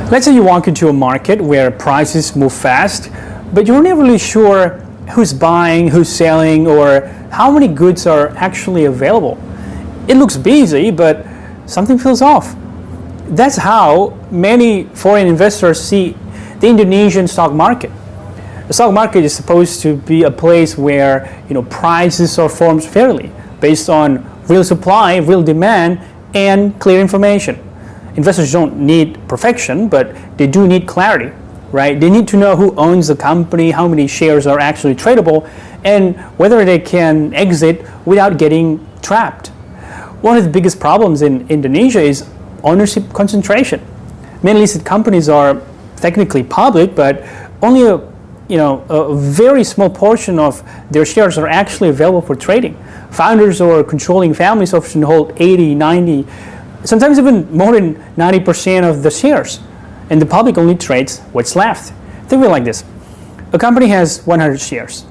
Let's say you walk into a market where prices move fast, but you're never really sure who's buying, who's selling, or how many goods are actually available. It looks busy, but something feels off. That's how many foreign investors see the Indonesian stock market. The stock market is supposed to be a place where prices are formed fairly, based on real supply, real demand, and clear information. Investors don't need perfection, but they do need clarity, right? They need to know who owns the company, how many shares are actually tradable, and whether they can exit without getting trapped. One of the biggest problems in Indonesia is ownership concentration. Many listed companies are technically public, but only a very small portion of their shares are actually available for trading. Founders or controlling families often hold 80, 90, sometimes even more than 90% of the shares, and the public only trades what's left. Think of it like this. A company has 100 shares,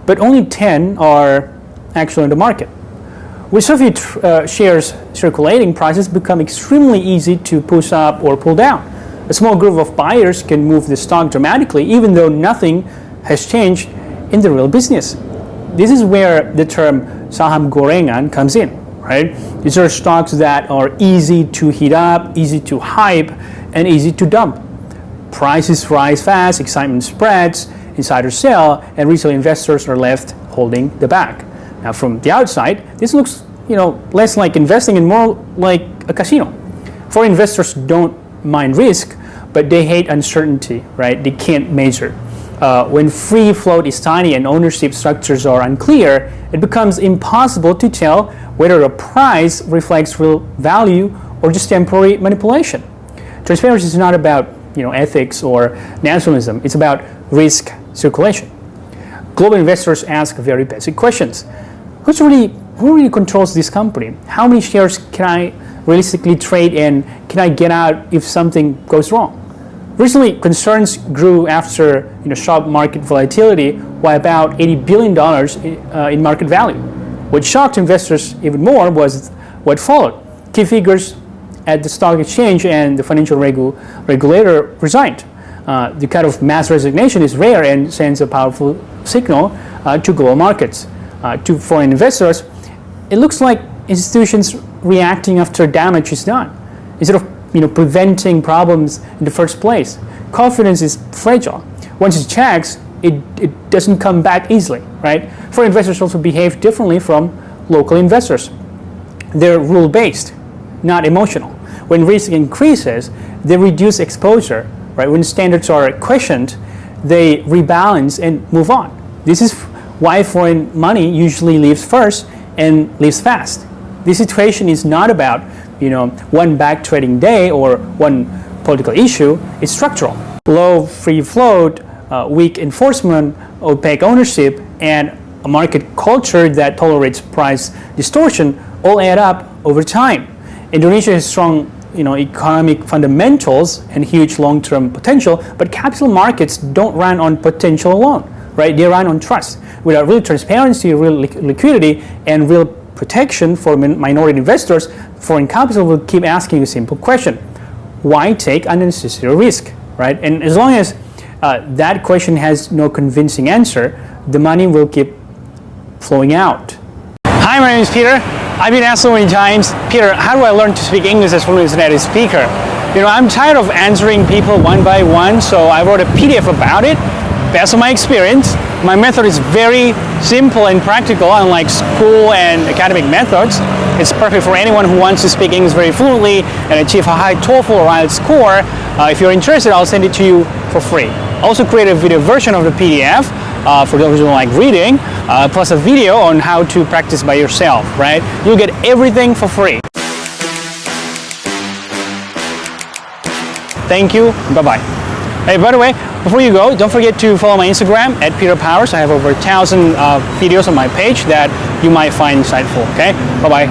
but only 10 are actually in the market. With so few shares circulating, prices become extremely easy to push up or pull down. A small group of buyers can move the stock dramatically, even though nothing has changed in the real business. This is where the term Saham gorengan comes in, right? These are stocks that are easy to heat up, easy to hype, and easy to dump. Prices rise fast, excitement spreads, insiders sell, and retail investors are left holding the bag. Now, from the outside, this looks, less like investing and more like a casino. Foreign investors don't mind risk, but they hate uncertainty, right? They can't measure. When free float is tiny and ownership structures are unclear, it becomes impossible to tell whether a price reflects real value or just temporary manipulation. Transparency is not about ethics or nationalism. It's about risk circulation. Global investors ask very basic questions. Who really controls this company? How many shares can I realistically trade, and can I get out if something goes wrong? Recently, concerns grew after sharp market volatility, while about $80 billion in market value. What shocked investors even more was what followed. Key figures at the stock exchange and the financial regulator resigned. The kind of mass resignation is rare and sends a powerful signal to global markets. To foreign investors, it looks like institutions reacting after damage is done, instead of preventing problems in the first place. Confidence is fragile. Once it checks, it doesn't come back easily, right? Foreign investors also behave differently from local investors. They're rule-based, not emotional. When risk increases, they reduce exposure, right? When standards are questioned, they rebalance and move on. This is why foreign money usually leaves first and leaves fast. This situation is not about one bad trading day or one political issue. It's structural. Low free float, weak enforcement, opaque ownership, and a market culture that tolerates price distortion all add up over time. Indonesia has strong economic fundamentals and huge long-term potential, but capital markets don't run on potential alone, right? They run on trust. Without real transparency, real liquidity, and real protection for minority investors, foreign capital will keep asking a simple question: why take unnecessary risk, right? And as long as that question has no convincing answer, the money will keep flowing out. Hi, my name is Peter. I've been asked so many times, Peter, how do I learn to speak English as fluently as a native speaker? I'm tired of answering people one by one, so I wrote a PDF about it. Based on my experience, my method is very simple and practical, unlike school and academic methods. It's perfect for anyone who wants to speak English very fluently and achieve a high TOEFL or IELTS score. If you're interested, I'll send it to you for free. I also created a video version of the PDF for those who don't like reading, plus a video on how to practice by yourself, right? You'll get everything for free. Thank you. Bye-bye. Hey, by the way, before you go, don't forget to follow my Instagram at Peter Powers. I have over 1,000 videos on my page that you might find insightful. Okay, bye-bye.